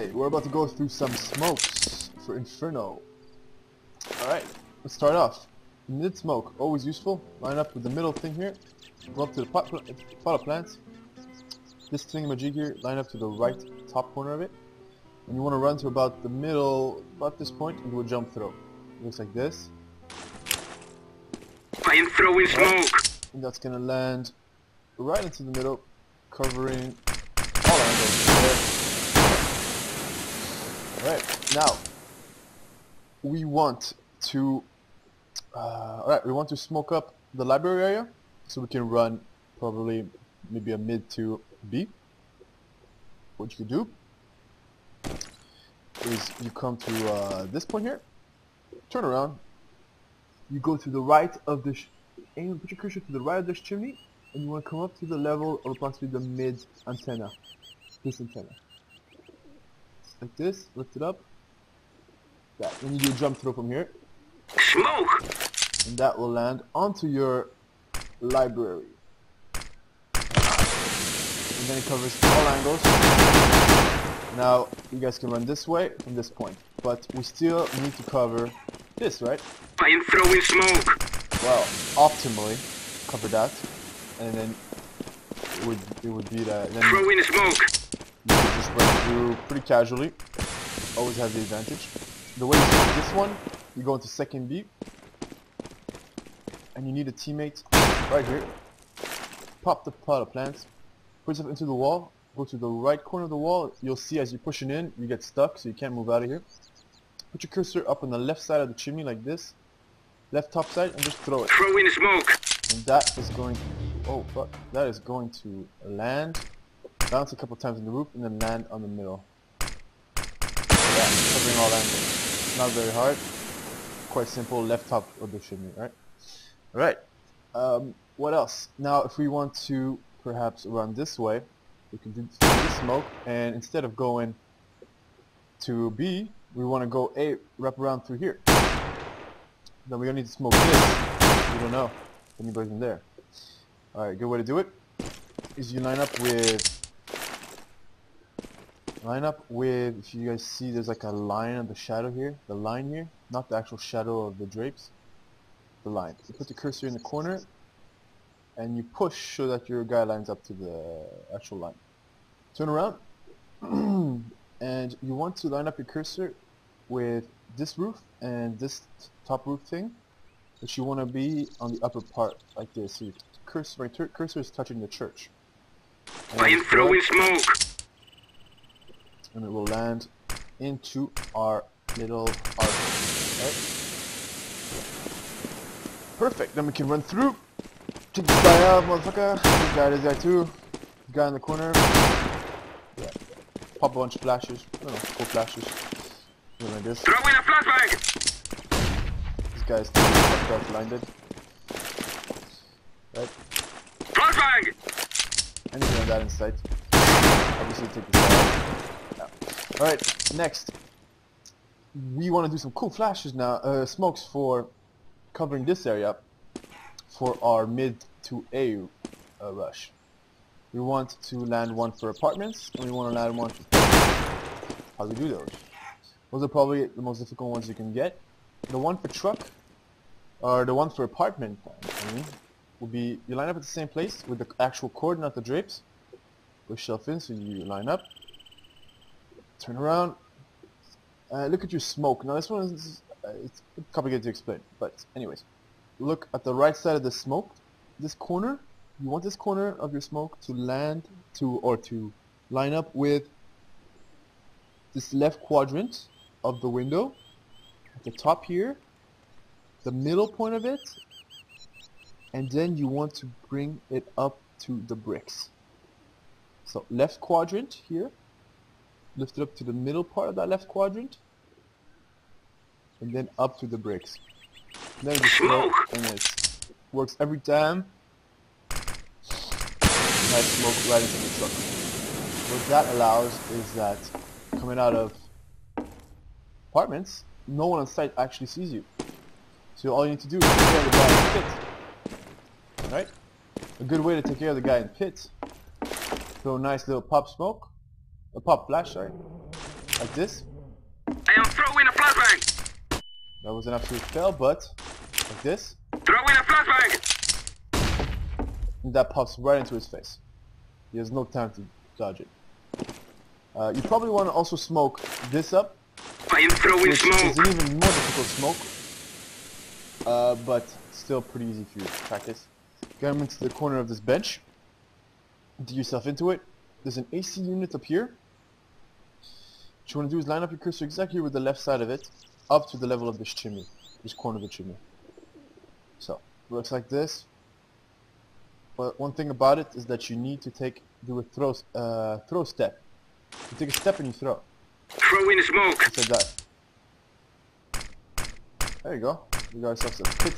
Okay, we're about to go through some smokes for Inferno. Alright, let's start off. Mid smoke, always useful. Line up with the middle thing here. Go up to the pot of plants. This thingamajig here, line up to the right top corner of it. And you want to run to about the middle, about this point, and do a jump throw. It looks like this. I am throwing smoke! And that's going to land right into the middle, covering all angles there. Alright, now we want to smoke up the library area so we can run probably maybe a mid to B. What you could do is you come to this point here, turn around, you go to the right of this, aim, put your cursor to the right of this chimney, and you want to come up to the level of approximately the mid antenna, this antenna. Like this, lift it up. That. Then you do a jump throw from here. Smoke! And that will land onto your library. And then it covers all angles. Now, you guys can run this way from this point. But we still need to cover this, right? I am throwing smoke! Well, optimally, cover that. And then it would be that. Then throwing smoke! you can just run through pretty casually. Always has the advantage. The way you smoke this one, you go into second B, and you need a teammate right here. Pop the pot of plants, put yourself into the wall, go to the right corner of the wall. You'll see as you're pushing in, you get stuck, so you can't move out of here. Put your cursor up on the left side of the chimney like this, left top side, and just throw it. Throwing smoke! And that is going to, oh fuck, that is going to land, bounce a couple times in the roof, and then land on the middle. Yeah, covering all angles. Not very hard, quite simple, left top of the chimney, right? Alright, what else? Now if we want to perhaps run this way, we can do this smoke, and instead of going to B, we want to go A, wrap around through here. Then we're going to need to smoke this. We don't know if anybody's in there. Alright, good way to do it is you line up with, if you guys see there's like a line of the shadow here, the line here, not the actual shadow of the drapes, the line. You put the cursor in the corner and you push so that your guy lines up to the actual line. Turn around and you want to line up your cursor with this roof and this top roof thing, but you want to be on the upper part like this. So your cursor is touching the church. I am throwing smoke! And it will land into our little arc. Right? Perfect. Then we can run through. Check this guy out, motherfucker. This guy too. This guy in the corner. Yeah. Pop a bunch of flashes. I don't know, cool flashes. Something like this. Throwing a flashbang! This guy's still blinded. Right? Flashbang! Anything like that in sight. Obviously take this guy out. Alright, next. We want to do some cool flashes now, smokes for covering this area for our mid to A rush. We want to land one for apartments, and we want to land one for truck. How do we do those? Those are probably the most difficult ones you can get. The one for truck, or the one for apartment, will be, you line up at the same place with the actual cord, not the drapes. Push yourself in, so you line up. Turn around. Look at your smoke. Now this one is it's complicated to explain, but anyways, look at the right side of the smoke. This corner, you want this corner of your smoke to land to line up with this left quadrant of the window at the top here, the middle point of it, and then you want to bring it up to the bricks. So left quadrant here. Lift it up to the middle part of that left quadrant, and then up to the bricks. And then you just smoke, and it works every time. Nice smoke right into the truck. What that allows is that coming out of apartments, no one on site actually sees you. So all you need to do is take care of the guy in the pit. Right? A good way to take care of the guy in the pit. Throw a nice little pop smoke. A pop flash, sorry. like this. I am throwing a flashbang. That was an absolute fail, but like this. Throwing a flashbang. And that pops right into his face. He has no time to dodge it. You probably want to also smoke this up, I am throwing which is smoke. an even more difficult smoke, but still pretty easy for you to practice. Get him into the corner of this bench. Dig yourself into it. There's an AC unit up here. What you want to do is line up your cursor exactly with the left side of it, up to the level of this chimney, this corner of the chimney. So, it looks like this. But one thing about it is that you need to do a throw step. You take a step and you throw. Throwing smoke. Just like that. There you go. We got ourselves a pit.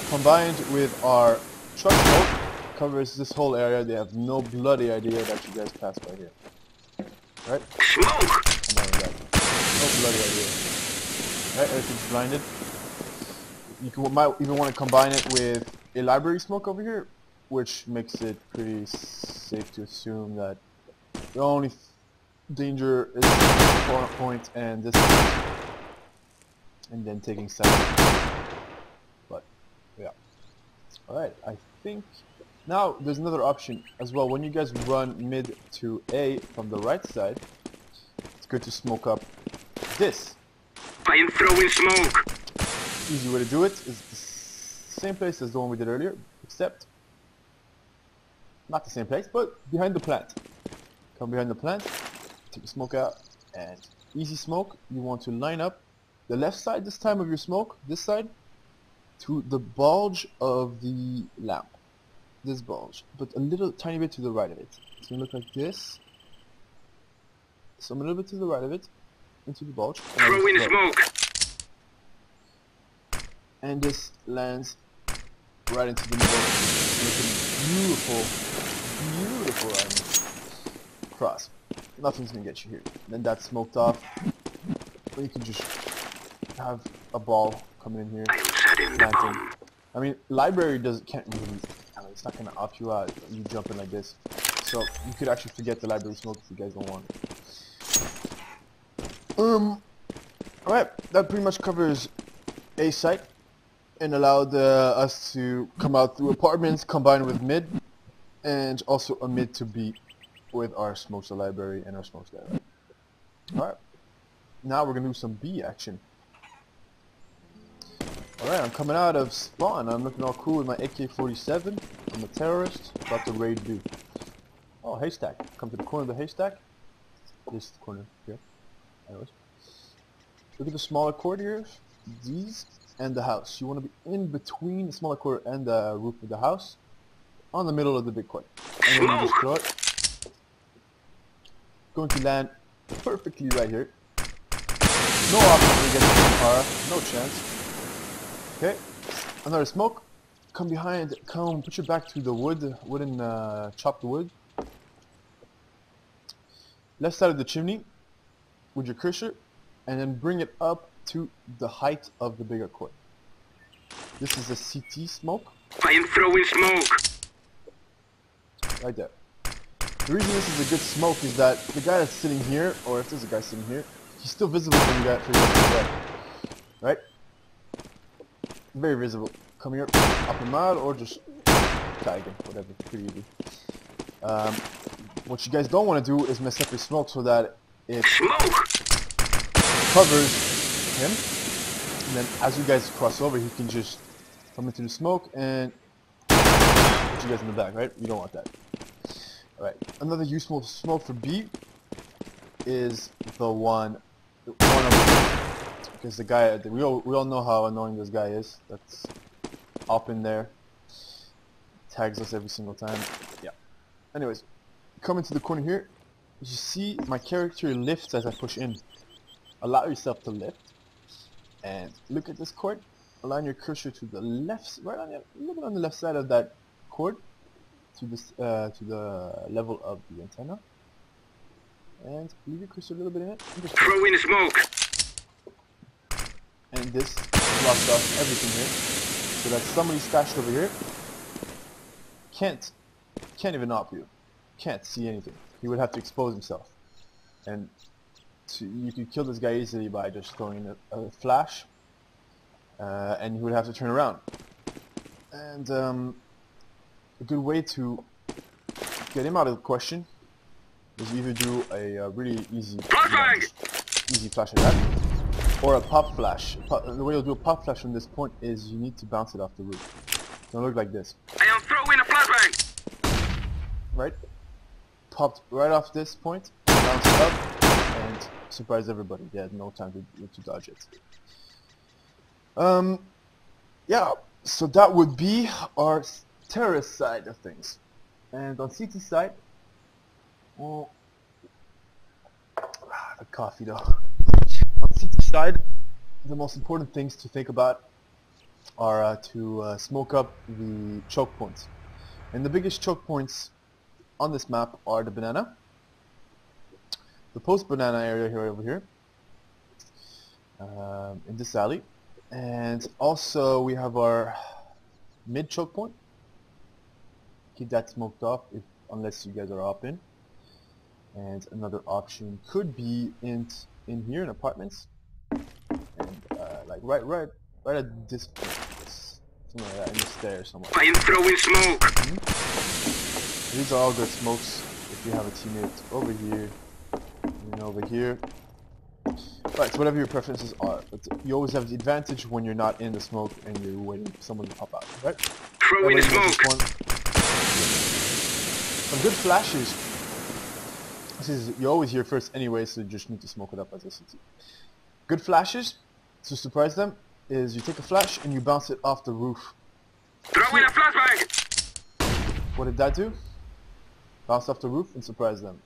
Combined with our truck smoke, covers this whole area. They have no bloody idea that you guys passed by here. Right? Smoke. Come on, guys. No bloody idea. Right? Everything's blinded. You might even want to combine it with a library smoke over here, which makes it pretty safe to assume that the only danger is the point and this point, and then taking sight. But yeah, all right. I think now there's another option as well. When you guys run mid to A from the right side, it's good to smoke up this. I am throwing smoke. Easy way to do it is the same place as the one we did earlier, except not the same place, but behind the plant. Come behind the plant, take the smoke out, and easy smoke. You want to line up the left side this time of your smoke, this side, to the bulge of the lamp. This bulge, but a little tiny bit to the right of it. It's gonna look like this. So I'm a little bit to the right of it, into the bulge. Throwing smoke. And this lands right into the middle, making beautiful, beautiful cross. Nothing's gonna get you here. Then that's smoked off. Or you can just have a ball coming in here. I am setting the bomb. I mean, library can't really. I mean, it's not gonna opt you out. You jumping like this, so you could actually forget the library smoke if you guys don't want it. Alright, that pretty much covers A site. And allowed us to come out through apartments combined with mid, and also a mid to B with our smokes library and our smokes library. Alright, now we're gonna do some B action. Alright, I'm coming out of spawn. I'm looking all cool with my AK-47. I'm a terrorist, about to raid B. Oh, haystack. Come to the corner of the haystack. This corner here. Anyways, look at the smaller corridors. These. And the house. You want to be in between the smaller core and the roof of the house, on the middle of the big court. And then you just throw it. Going to land perfectly right here. No option against the car. No chance. Okay. Another smoke. Come behind. Come. Put your back to the wooden chopped wood. Left side of the chimney with your cursor, and then bring it up to the height of the bigger court. This is a CT smoke. I am throwing smoke. Right there. The reason this is a good smoke is that the guy that's sitting here, or if there's a guy sitting here, he's still visible from you guys for your right? Very visible. Come here, up him out, or just tag him, whatever, pretty easy. What you guys don't want to do is mess up your smoke so that it covers him, and then as you guys cross over, he can just come into the smoke and put you guys in the back, right? You don't want that. Alright, another useful smoke for B is the one over here. Because the guy, we all know how annoying this guy is. That's up in there. Tags us every single time. Yeah. Anyways, come into the corner here. You see my character lifts as I push in. Allow yourself to lift. And look at this cord. Align your cursor to the left, right on the, a little bit on the left side of that cord, to this, to the level of the antenna. And leave your cursor a little bit in it. Throw in smoke. And this blocks off everything here, so that somebody stashed over here can't even op you, can't see anything. He would have to expose himself. And you could kill this guy easily by just throwing a flash, and you would have to turn around. And a good way to get him out of the question is either do a really easy flash like that, or a pop flash. The way you'll do a pop flash from this point is you need to bounce it off the roof. It'll look like this. I am throwing a flashbang. Right? Popped right off this point, bounce it up, and surprise everybody. They had no time to dodge it. Yeah, so that would be our terrorist side of things. And on CT side, well, the coffee though. On CT side, the most important things to think about are to smoke up the choke points. And the biggest choke points on this map are the banana, the post-banana area here over here, in this alley, and also we have our mid choke point. Keep that smoked off unless you guys are up in. And another option could be in here in apartments, and like right at this point, something like that, in the stairs somewhere. I am throwing smoke. These are all good smokes if you have a teammate over here and over here. Right, so whatever your preferences are, but you always have the advantage when you're not in the smoke and you're waiting for someone to pop out, right? Throwing smoke. Some good flashes. This is, you're always here first anyway, so you just need to smoke it up as a CT. Good flashes, to surprise them, is you take a flash and you bounce it off the roof. Throwing a flashbang. What did that do? Bounce off the roof and surprise them.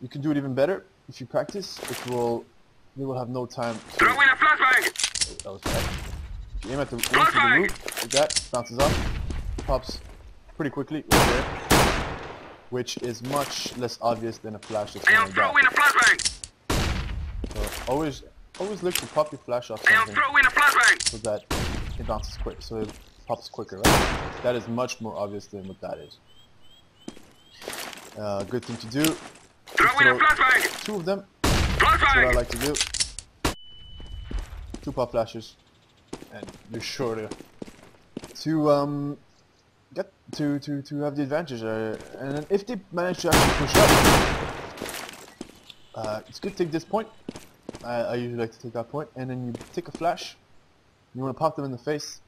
You can do it even better if you practice. They will have no time to... Throwing a flashbang. Oh, that was bad. If you aim at the roof like that, bounces off, pops pretty quickly right there, which is much less obvious than a flash that's I am going throwing a flashbang. So always look to pop your flash off I am something throwing a flashbang. so that it bounces quick, so it pops quicker, right? That is much more obvious than what that is. Good thing to do. Throwing a flashbang. Two of them. That's what I Flashbang. like to do. Two pop flashes, and you're sure to get to have the advantage. And then if they manage to actually push up, it's good to take this point. I usually like to take that point, and then you take a flash. You want to pop them in the face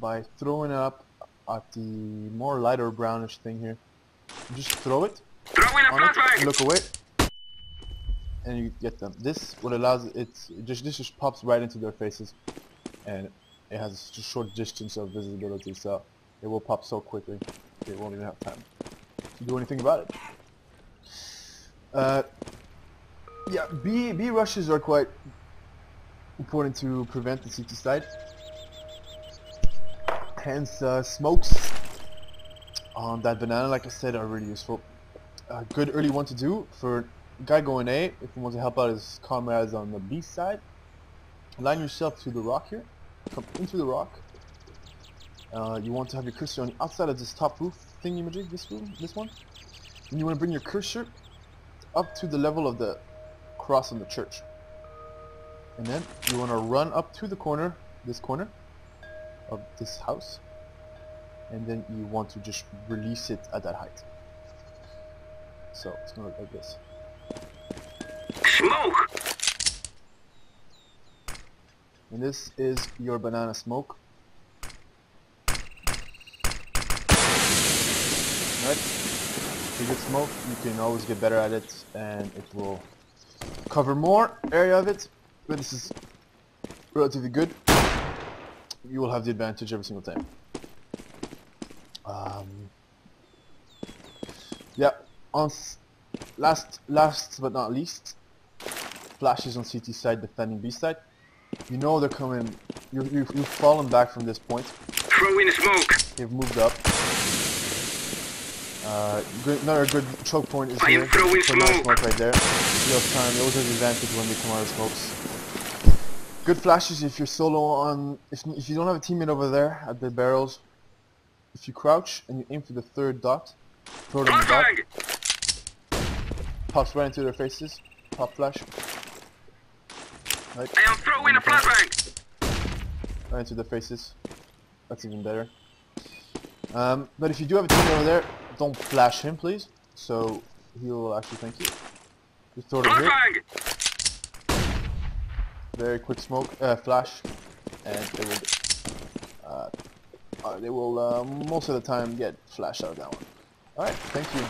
by throwing it up at the more lighter brownish thing here. You just throw it Throwing a on it, flashbang. look away, and you get them. This what allows this just pops right into their faces, and it has just short distance of visibility, so it will pop so quickly they won't even have time to do anything about it. Yeah, B rushes are quite important to prevent the CT side. Hence, smokes on that banana, like I said, are really useful. A good early one to do for a guy going A, if he wants to help out his comrades on the B side. Line yourself to the rock here. Come into the rock. You want to have your cursor on the outside of this top roof thingy-majig, this one. And you want to bring your cursor up to the level of the cross in the church. And then you want to run up to the corner, this corner of this house. And then you want to just release it at that height. So it's going to look like this. Smoke. And this is your banana smoke. Right? If you get smoke, you can always get better at it, and it will cover more area of it. But this is relatively good. You will have the advantage every single time. Yeah. On last but not least, flashes on CT side defending B side. You know they're coming. You've fallen back from this point. Throwing smoke. They've moved up. Another good choke point is I here. am throwing smoke. Smoke right there. You have time. You always have the advantage when they come out of smokes. Good flashes if you're solo on. If you don't have a teammate over there at the barrels. If you crouch and you aim for the third dot, throw it on the dot. pops right into their faces. Pop flash. Right. I am throwing a flashbang. Right into their faces. That's even better. But if you do have a teammate over there, don't flash him, please. So he will actually thank you. Just throw it over here. Flashbang. Very quick smoke, flash, and they will most of the time get flashed out of that one. All right, thank you.